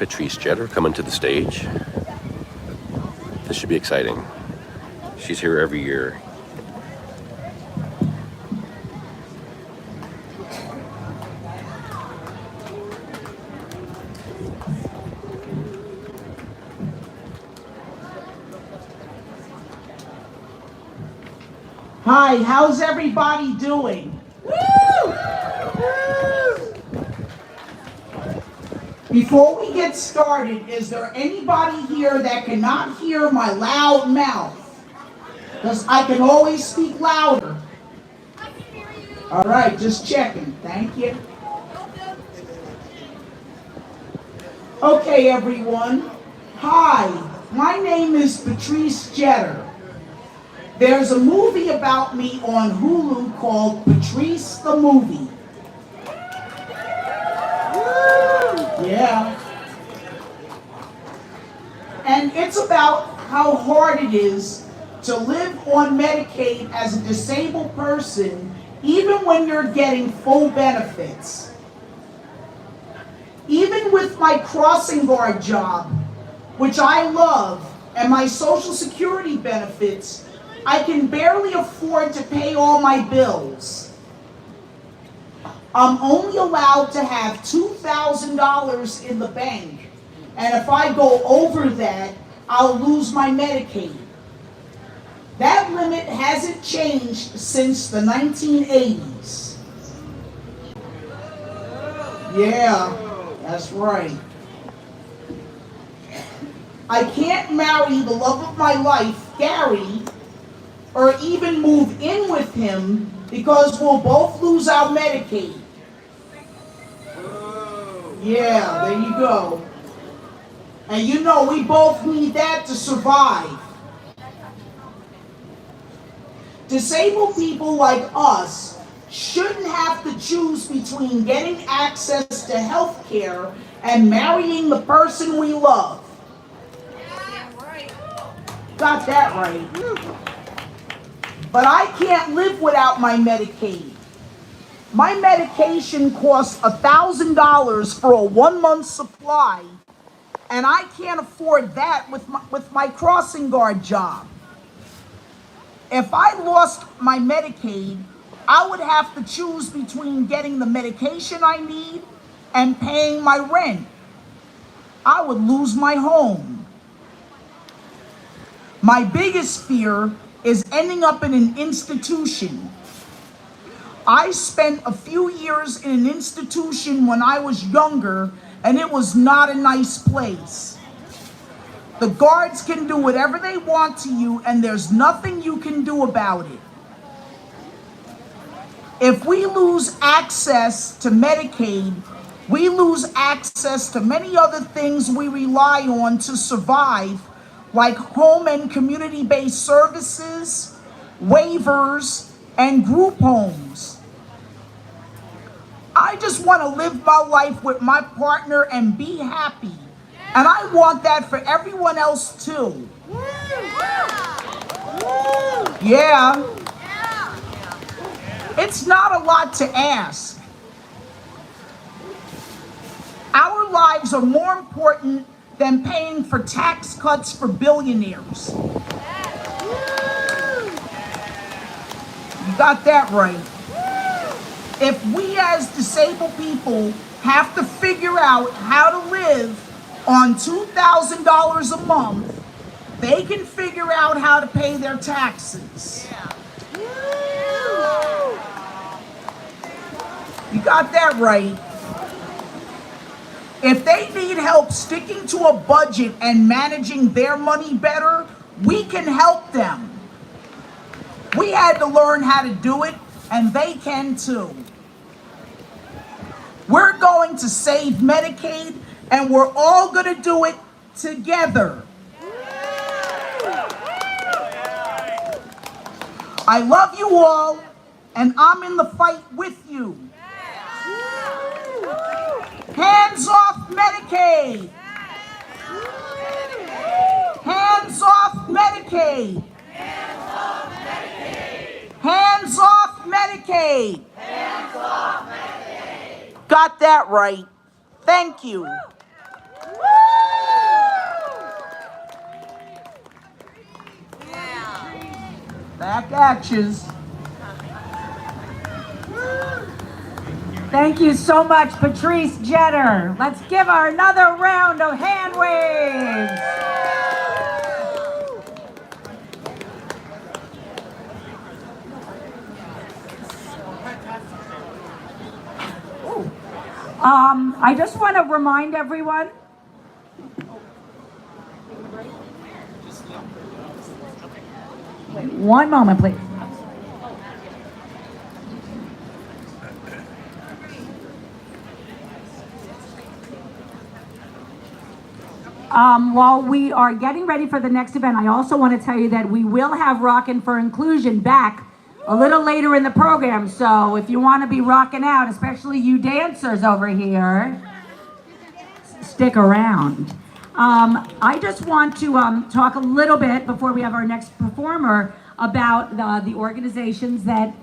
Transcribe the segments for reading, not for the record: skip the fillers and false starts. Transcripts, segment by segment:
Patrice Jetter coming to the stage. This should be exciting. She's here every year. Hi, how's everybody doing? Woo! Before we get started, is there anybody here that cannot hear my loud mouth? Because I can always speak louder. All right, just checking. Thank you. Okay, everyone. Hi, my name is Patrice Jetter. There's a movie about me on Hulu called Patrice the Movie. Yeah. And it's about how hard it is to live on Medicaid as a disabled person, even when you're getting full benefits. Even with my crossing guard job, which I love, and my Social Security benefits, I can barely afford to pay all my bills. I'm only allowed to have $2,000 in the bank, and if I go over that, I'll lose my Medicaid. That limit hasn't changed since the 1980s. Yeah, that's right. I can't marry the love of my life, Gary, or even move in with him because we'll both lose our Medicaid. Yeah, there you go. And you know we both need that to survive. Disabled people like us shouldn't have to choose between getting access to health care and marrying the person we love. Got that right. But I can't live without my Medicaid. My medication costs $1,000 for a 1-month supply, and I can't afford that with my crossing guard job. If I lost my Medicaid, I would have to choose between getting the medication I need and paying my rent. I would lose my home. My biggest fear is ending up in an institution. I spent a few years in an institution when I was younger, and it was not a nice place. The guards can do whatever they want to you, and there's nothing you can do about it. If we lose access to Medicaid, we lose access to many other things we rely on to survive, like home and community-based services, waivers, and group homes. I just want to live my life with my partner and be happy. And I want that for everyone else too. Yeah. It's not a lot to ask. Our lives are more important than paying for tax cuts for billionaires. You got that right. If we as disabled people have to figure out how to live on $2,000 a month, they can figure out how to pay their taxes. You got that right. If they need help sticking to a budget and managing their money better, we can help them. We had to learn how to do it, and they can too. We're going to save Medicaid, and we're all going to do it together. I love you all, and I'm in the fight with you. Hands off Medicaid! Hands off Medicaid! Hands off Medicaid! Hands off Medicaid! Got that right. Thank you. Back at yous. Thank you so much, Patrice Jetter. Let's give her another round of hand waves. I just want to remind everyone. Wait, one moment, please. While we are getting ready for the next event, I also want to tell you that we will have Rockin' for Inclusion back a little later in the program. So if you want to be rocking out, especially you dancers over here, stick around. I just want to talk a little bit before we have our next performer about the organizations that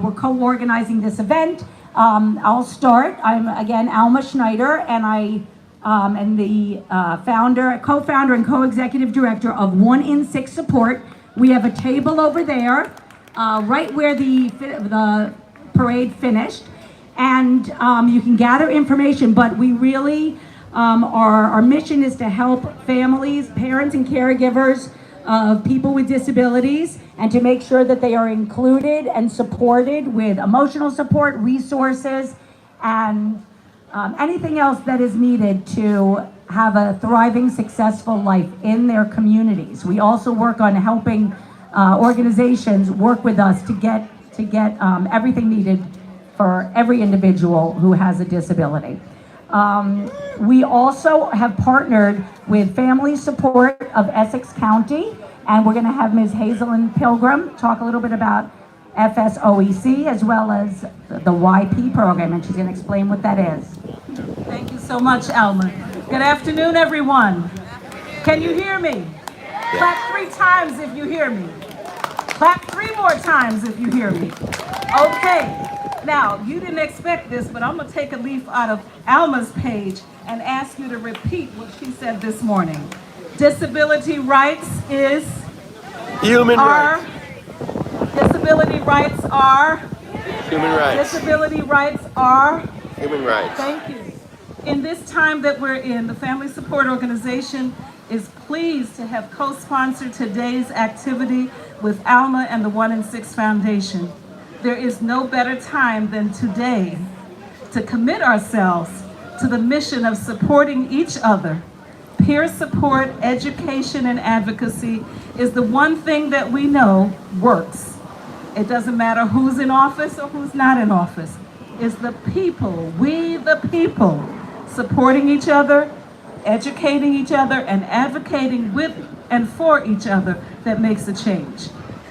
were co-organizing this event. I'll start. I'm again Alma Schneider, and I am the co-founder and co-executive director of 1 in 6 Support. We have a table over there, right where the parade finished, and you can gather information. But we really our mission is to help families, parents, and caregivers of people with disabilities, and to make sure that they are included and supported with emotional support, resources, and anything else that is needed to have a thriving, successful life in their communities. We also work on helping organizations work with us to get everything needed for every individual who has a disability. We also have partnered with Family Support of Essex County, and we're going to have Ms. Hazelyn Pilgrim talk a little bit about FSOEC as well as the YP program, and she's going to explain what that is. Thank you so much, Alma. Good afternoon, everyone. Can you hear me? Clap 3 times if you hear me. Clap 3 more times if you hear me. Okay. Now, you didn't expect this, but I'm going to take a leaf out of Alma's page and ask you to repeat what she said this morning. Disability rights is... Human rights. Disability rights are... Human rights. Disability rights are... Human rights. Thank you. In this time that we're in, the Family Support Organization is pleased to have co-sponsored today's activity with Alma and the 1 in 6 Foundation. There is no better time than today to commit ourselves to the mission of supporting each other. Peer support, education, and advocacy is the one thing that we know works. It doesn't matter who's in office or who's not in office. It's the people, we the people, supporting each other, educating each other, and advocating with and for each other that makes a change.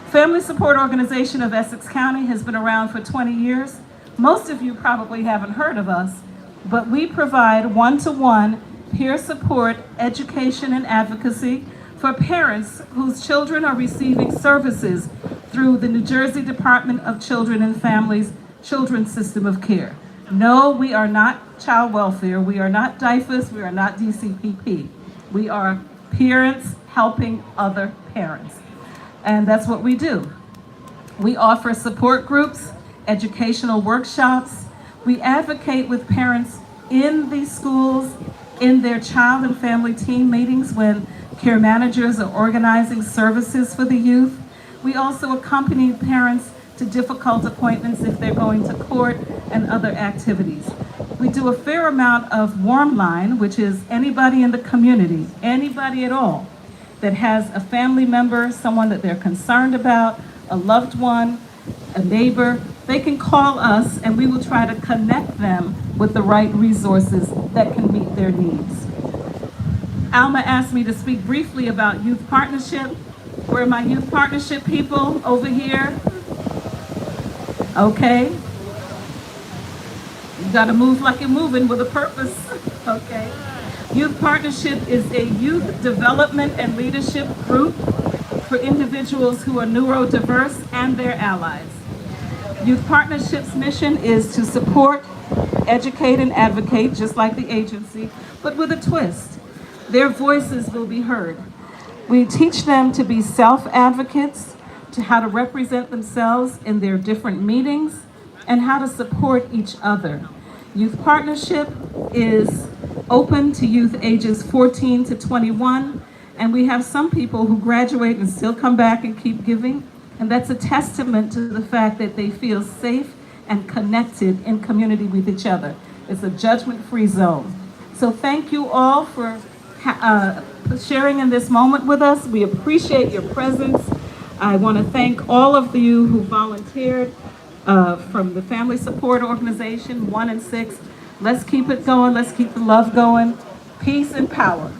Family Support Organization of Essex County has been around for 20 years. Most of you probably haven't heard of us, but we provide one-to-one peer support, education, and advocacy for parents whose children are receiving services through the New Jersey Department of Children and Families Children's System of Care. No, we are not child welfare. We are not DIFAS. We are not DCPP. We are parents helping other parents. And that's what we do. We offer support groups, educational workshops. We advocate with parents in these schools, in their child and family team meetings when care managers are organizing services for the youth. We also accompany parents to difficult appointments if they're going to court and other activities. We do a fair amount of warm line, which is anybody in the community, anybody at all, that has a family member, someone that they're concerned about, a loved one, a neighbor. They can call us and we will try to connect them with the right resources that can meet their needs. Alma asked me to speak briefly about youth partnership. Where are my youth partnership people over here? Okay. You gotta move like you're moving with a purpose, okay? Youth Partnership is a youth development and leadership group for individuals who are neurodiverse and their allies. Youth Partnership's mission is to support, educate, and advocate, just like the agency, but with a twist. Their voices will be heard. We teach them to be self-advocates, to how to represent themselves in their different meetings, and how to support each other. Youth Partnership is open to youth ages 14 to 21, and we have some people who graduate and still come back and keep giving, and that's a testament to the fact that they feel safe and connected in community with each other. It's a judgment-free zone. So thank you all for sharing in this moment with us. We appreciate your presence. I want to thank all of you who volunteered from the Family Support Organization 1 and 6. Let's keep it going. Let's keep the love going. Peace and power.